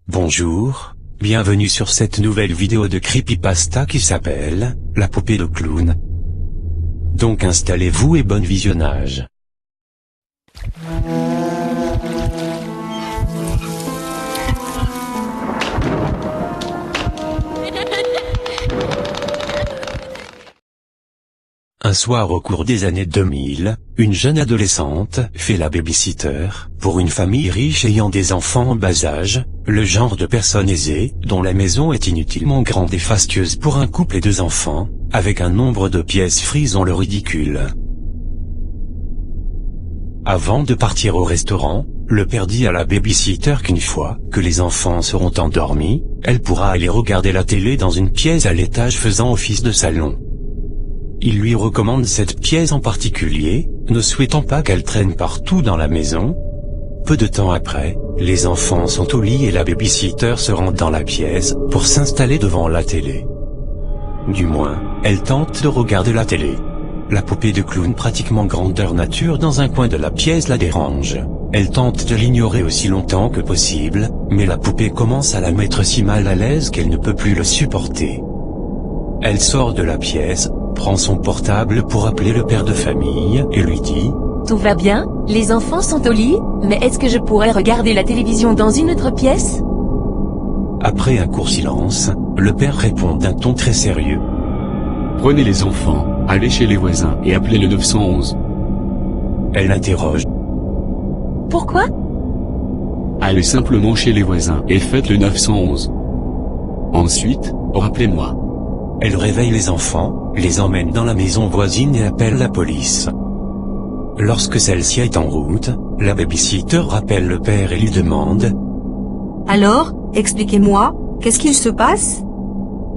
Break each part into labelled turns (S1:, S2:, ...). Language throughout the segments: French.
S1: Bonjour, bienvenue sur cette nouvelle vidéo de Creepypasta qui s'appelle « La poupée de clown ». Donc installez-vous et bon visionnage. Un soir au cours des années 2000, une jeune adolescente fait la babysitter pour une famille riche ayant des enfants en bas âge, le genre de personnes aisées dont la maison est inutilement grande et fastueuse pour un couple et 2 enfants, avec un nombre de pièces frisant le ridicule. Avant de partir au restaurant, le père dit à la babysitter qu'une fois que les enfants seront endormis, elle pourra aller regarder la télé dans une pièce à l'étage faisant office de salon. Il lui recommande cette pièce en particulier, ne souhaitant pas qu'elle traîne partout dans la maison. Peu de temps après, les enfants sont au lit et la babysitter se rend dans la pièce pour s'installer devant la télé. Du moins, elle tente de regarder la télé. La poupée de clown pratiquement grandeur nature dans un coin de la pièce la dérange. Elle tente de l'ignorer aussi longtemps que possible, mais la poupée commence à la mettre si mal à l'aise qu'elle ne peut plus le supporter. Elle sort de la pièce, prend son portable pour appeler le père de famille et lui dit «
S2: Tout va bien, les enfants sont au lit, mais est-ce que je pourrais regarder la télévision dans une autre pièce ?»
S1: Après un court silence, le père répond d'un ton très sérieux.
S3: « Prenez les enfants, allez chez les voisins et appelez le 911. »
S1: Elle interroge.
S2: « Pourquoi ?»
S3: Allez simplement chez les voisins et faites le 911. Ensuite, rappelez-moi.
S1: Elle réveille les enfants, les emmène dans la maison voisine et appelle la police. Lorsque celle-ci est en route, la babysitter rappelle le père et lui demande
S4: « Alors, expliquez-moi, qu'est-ce qu'il se passe ?»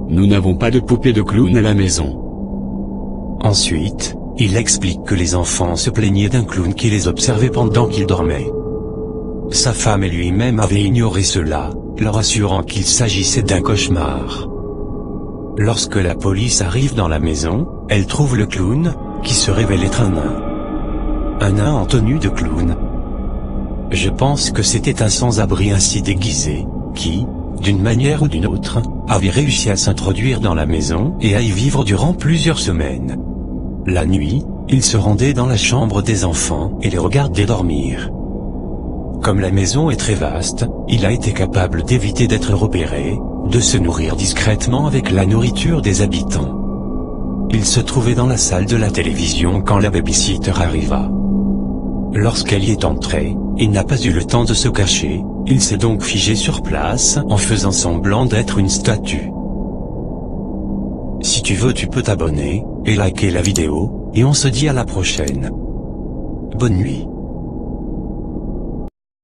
S3: Nous n'avons pas de poupée de clown à la maison.
S1: Ensuite, il explique que les enfants se plaignaient d'un clown qui les observait pendant qu'ils dormaient. Sa femme et lui-même avaient ignoré cela, leur assurant qu'il s'agissait d'un cauchemar. Lorsque la police arrive dans la maison, elle trouve le clown, qui se révèle être un nain. Un nain en tenue de clown. Je pense que c'était un sans-abri ainsi déguisé, qui, d'une manière ou d'une autre, avait réussi à s'introduire dans la maison et à y vivre durant plusieurs semaines. La nuit, il se rendait dans la chambre des enfants et les regardait dormir. Comme la maison est très vaste, il a été capable d'éviter d'être repéré, de se nourrir discrètement avec la nourriture des habitants. Il se trouvait dans la salle de la télévision quand la babysitter arriva. Lorsqu'elle y est entrée, il n'a pas eu le temps de se cacher, il s'est donc figé sur place en faisant semblant d'être une statue. Si tu veux tu peux t'abonner, et liker la vidéo, et on se dit à la prochaine. Bonne nuit.